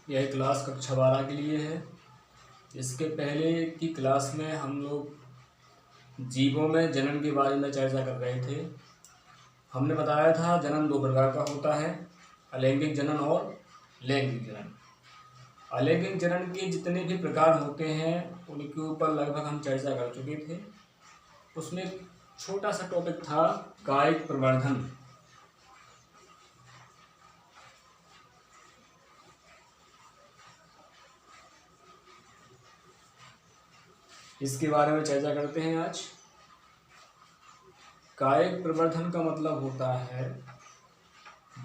यह क्लास कक्षा 12 के लिए है। इसके पहले की क्लास में हम लोग जीवों में जनन के बारे में चर्चा कर रहे थे। हमने बताया था जनन दो प्रकार का होता है, अलैंगिक जनन और लैंगिक जनन। अलैंगिक जनन के जितने भी प्रकार होते हैं उनके ऊपर लगभग हम चर्चा कर चुके थे। उसमें एक छोटा सा टॉपिक था कायिक प्रवर्धन। इसके बारे में चर्चा करते हैं आज। कायिक प्रवर्धन का मतलब होता है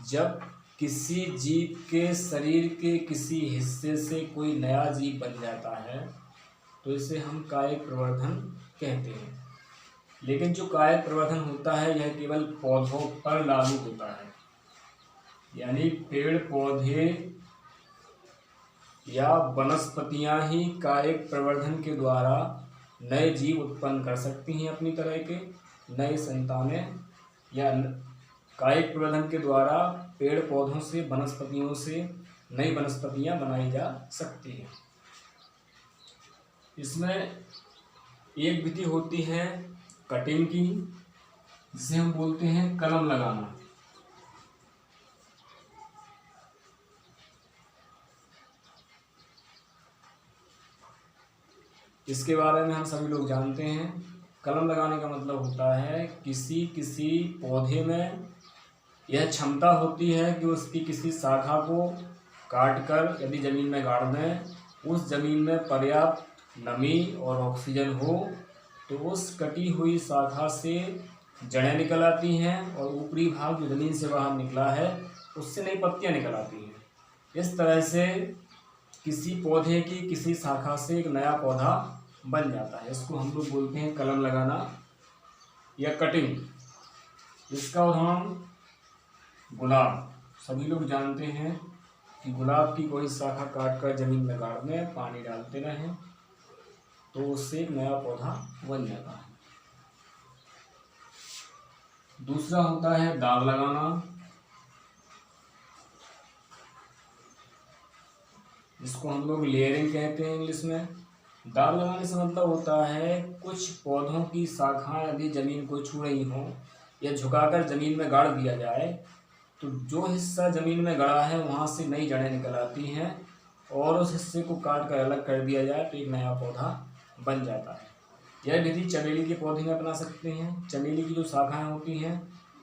जब किसी जीव के शरीर के किसी हिस्से से कोई नया जीव बन जाता है तो इसे हम कायिक प्रवर्धन कहते हैं। लेकिन जो कायिक प्रवर्धन होता है यह केवल पौधों पर लागू होता है, यानी पेड़ पौधे या वनस्पतियां ही कायिक प्रवर्धन के द्वारा नए जीव उत्पन्न कर सकती हैं, अपनी तरह के नए संतानें, या कायिक प्रवर्धन के द्वारा पेड़ पौधों से वनस्पतियों से नई वनस्पतियां बनाई जा सकती हैं। इसमें एक विधि होती है कटिंग की, जिसे हम बोलते हैं कलम लगाना। इसके बारे में हम सभी लोग जानते हैं। कलम लगाने का मतलब होता है किसी पौधे में यह क्षमता होती है कि उसकी किसी शाखा को काटकर यदि ज़मीन में गाड़ दें, उस ज़मीन में पर्याप्त नमी और ऑक्सीजन हो तो उस कटी हुई शाखा से जड़ें निकल आती हैं और ऊपरी भाग जो ज़मीन से बाहर निकला है उससे नई पत्तियां निकल आती हैं। इस तरह से किसी पौधे की किसी शाखा से एक नया पौधा बन जाता है। इसको हम लोग बोलते हैं कलम लगाना या कटिंग। इसका उदाहरण गुलाब। सभी लोग जानते हैं कि गुलाब की कोई शाखा काटकर जमीन में गाड़ दें, पानी डालते रहें तो उससे एक नया पौधा बन जाता है। दूसरा होता है दाव लगाना, जिसको हम लोग लेयरिंग कहते हैं इंग्लिश में। दाव लगाने से मतलब होता है कुछ पौधों की शाखाएं यदि जमीन को छू रही हों या झुकाकर जमीन में गाड़ दिया जाए तो जो हिस्सा ज़मीन में गड़ा है वहाँ से नई जड़ें निकल आती हैं और उस हिस्से को काट कर अलग कर दिया जाए तो एक नया पौधा बन जाता है। यह विधि चमेली के पौधे में अपना सकते हैं। चमेली की जो शाखाएं होती हैं,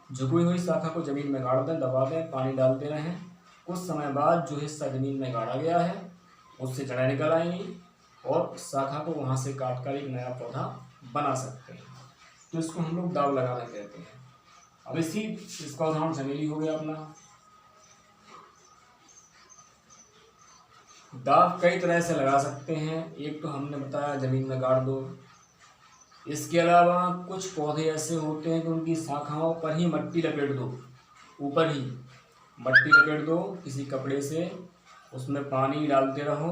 झुकी हुई शाखा को ज़मीन में गाड़ दें, दबा दें, पानी डालते रहें। कुछ समय बाद जो हिस्सा ज़मीन में गाड़ा गया है उससे जड़ें निकल आएंगी और शाखा को वहाँ से काट कर एक नया पौधा बना सकते हैं। तो इसको हम लोग दाव लगाना कहते हैं। अब इसका उदाहरण चमेली हो गया अपना। दाव कई तरह से लगा सकते हैं। एक तो हमने बताया ज़मीन में गाड़ दो। इसके अलावा कुछ पौधे ऐसे होते हैं कि उनकी शाखाओं पर ही मट्टी लपेट दो, ऊपर ही मट्टी लपेट दो किसी कपड़े से, उसमें पानी डालते रहो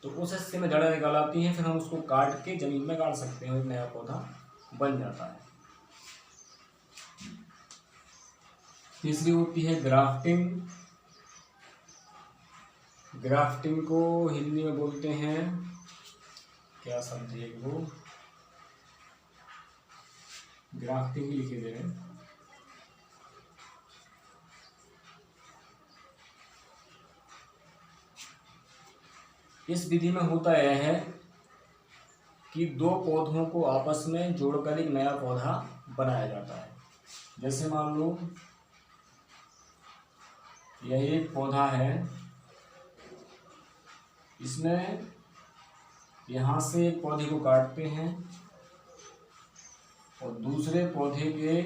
तो उस हिस्से में जड़ें निकल आती हैं। फिर हम उसको काट के ज़मीन में गाड़ सकते हैं, एक नया पौधा बन जाता है। तीसरी होती है ग्राफ्टिंग। ग्राफ्टिंग को हिंदी में बोलते हैं, क्या शब्द है वो, ग्राफ्टिंग ही लिखे दे रहे हैं। इस विधि में होता यह है कि दो पौधों को आपस में जोड़कर एक नया पौधा बनाया जाता है। जैसे मान लो यह एक पौधा है, इसमें यहाँ से एक पौधे को काटते हैं और दूसरे पौधे के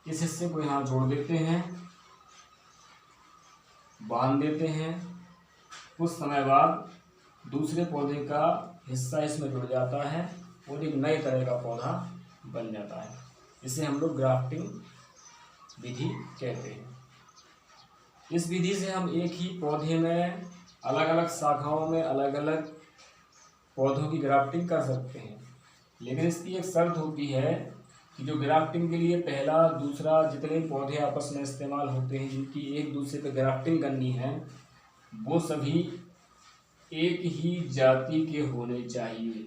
इस हिस्से को यहाँ जोड़ देते हैं, बांध देते हैं। कुछ समय बाद दूसरे पौधे का हिस्सा इसमें जुड़ जाता है और एक नए तरह का पौधा बन जाता है। इसे हम लोग ग्राफ्टिंग विधि कहते हैं। इस विधि से हम एक ही पौधे में अलग अलग शाखाओं में अलग अलग पौधों की ग्राफ्टिंग कर सकते हैं। लेकिन इसकी एक शर्त होती है कि जो ग्राफ्टिंग के लिए पहला दूसरा जितने पौधे आपस में इस्तेमाल होते हैं जिनकी एक दूसरे पे ग्राफ्टिंग करनी है वो सभी एक ही जाति के होने चाहिए,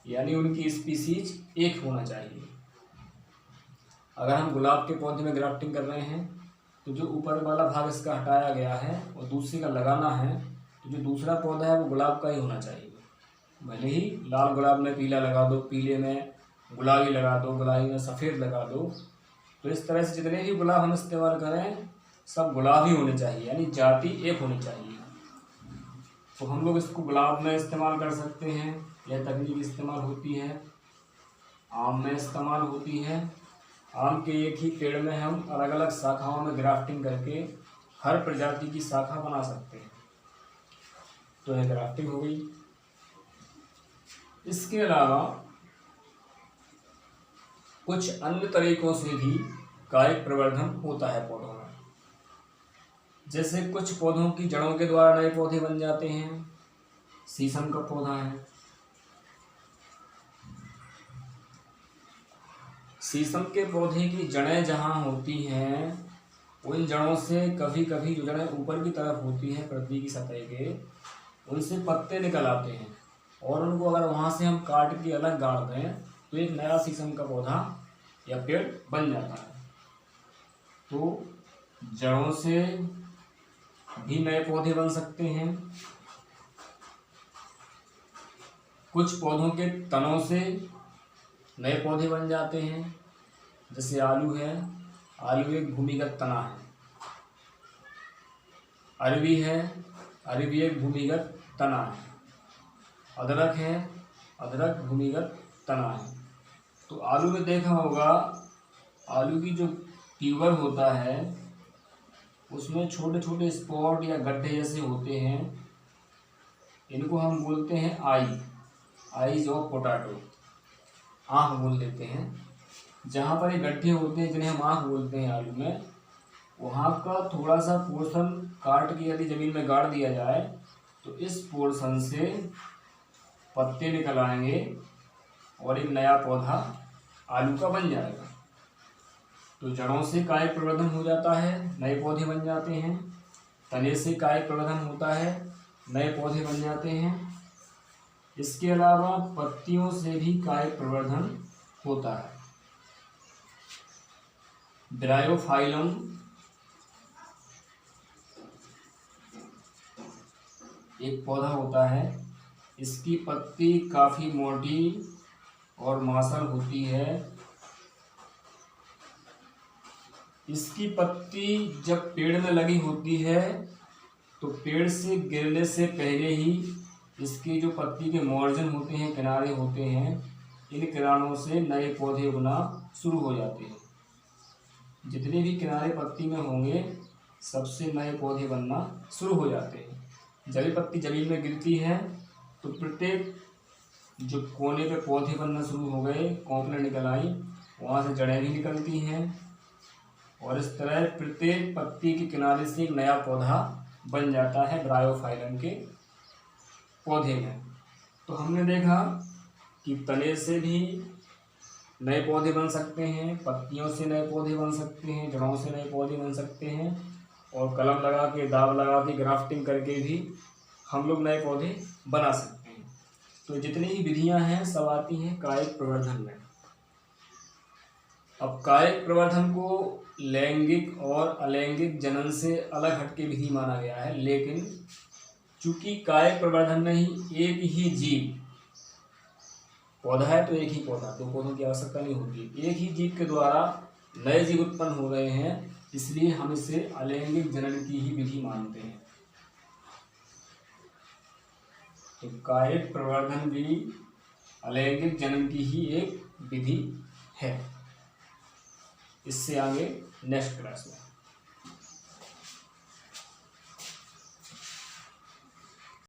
यानी उनकी स्पीसीज एक होना चाहिए। अगर हम गुलाब के पौधे में ग्राफ्टिंग कर रहे हैं तो जो ऊपर वाला भाग इसका हटाया गया है और दूसरे का लगाना है, तो जो दूसरा पौधा है वो गुलाब का ही होना चाहिए। भले ही लाल गुलाब में पीला लगा दो, पीले में गुलाबी लगा दो, गुलाबी में सफ़ेद लगा दो, तो इस तरह से जितने भी गुलाब हम इस्तेमाल करें सब गुलाब ही होने चाहिए, यानी जाति एक होनी चाहिए। तो हम लोग इसको गुलाब में इस्तेमाल कर सकते हैं, यह तकनीक इस्तेमाल होती है। आम में इस्तेमाल होती है। आम के एक ही पेड़ में हम अलग अलग शाखाओं में ग्राफ्टिंग करके हर प्रजाति की शाखा बना सकते हैं, तो यह ग्राफ्टिंग हो गई। इसके अलावा कुछ अन्य तरीकों से भी कायिक प्रवर्धन होता है पौधों में। जैसे कुछ पौधों की जड़ों के द्वारा नए पौधे बन जाते हैं। शीशम का पौधा है, शीशम के पौधे की जड़ें जहाँ होती हैं उन जड़ों से कभी कभी जो जड़ें ऊपर की तरफ होती हैं पृथ्वी की सतह के, उनसे पत्ते निकल आते हैं और उनको अगर वहाँ से हम काट के अलग गाड़ दें तो एक नया शीशम का पौधा या पेड़ बन जाता है। तो जड़ों से भी नए पौधे बन सकते हैं। कुछ पौधों के तनों से नए पौधे बन जाते हैं। जैसे आलू है, आलू एक भूमिगत तना है। अरबी है, अरबी एक भूमिगत तना है। अदरक है, अदरक भूमिगत तना है। तो आलू में देखा होगा, आलू की जो ट्यूबर होता है उसमें छोटे छोटे स्पॉट या गड्ढे जैसे होते हैं, इनको हम बोलते हैं आईज ऑफ पोटैटो, आँख बोल देते हैं। जहाँ पर ये गड्ढे होते हैं जिन्हें हम आँख बोलते हैं आलू में, वहाँ का थोड़ा सा पोर्शन काट के यदि ज़मीन में गाड़ दिया जाए तो इस पोर्शन से पत्ते निकल आएंगे और एक नया पौधा आलू का बन जाएगा। तो जड़ों से कायिक प्रवर्धन हो जाता है, नए पौधे बन जाते हैं। तने से कायिक प्रवर्धन होता है, नए पौधे बन जाते हैं। इसके अलावा पत्तियों से भी कायिक प्रवर्धन होता है। ब्रायोफाइलम एक पौधा होता है, इसकी पत्ती काफ़ी मोटी और मांसल होती है। इसकी पत्ती जब पेड़ में लगी होती है तो पेड़ से गिरने से पहले ही इसकी जो पत्ती के मार्जिन होते हैं, किनारे होते हैं, इन किनारों से नए पौधे उगना शुरू हो जाते हैं। जितने भी किनारे पत्ती में होंगे सबसे नए पौधे बनना शुरू हो जाते हैं। जब ये पत्ती जमीन में गिरती है तो प्रत्येक जो कोने पे पौधे बनना शुरू हो गए, कोंपलें निकल आई, वहाँ से जड़ें भी निकलती हैं और इस तरह प्रत्येक पत्ती के किनारे से एक नया पौधा बन जाता है ब्रायोफाइलम के पौधे में। तो हमने देखा कि तने से भी नए पौधे बन सकते हैं, पत्तियों से नए पौधे बन सकते हैं, जड़ों से नए पौधे बन सकते हैं और कलम लगा के, दाव लगा के, ग्राफ्टिंग करके भी हम लोग नए पौधे बना सकते हैं। तो जितनी ही विधियां हैं सब आती हैं कायिक प्रवर्धन में। अब कायिक प्रवर्धन को लैंगिक और अलैंगिक जनन से अलग हटके विधि माना गया है, लेकिन चूंकि कायिक प्रवर्धन में ही एक ही जीव, पौधा है तो एक ही पौधा, दो पौधों की आवश्यकता नहीं होती, एक ही जीव के द्वारा नए जीव उत्पन्न हो रहे हैं, इसलिए हम इसे अलैंगिक जनन की ही विधि मानते हैं। तो कायिक प्रवर्धन भी अलैंगिक जनन की ही एक विधि है। इससे आगे नेक्स्ट क्लास में।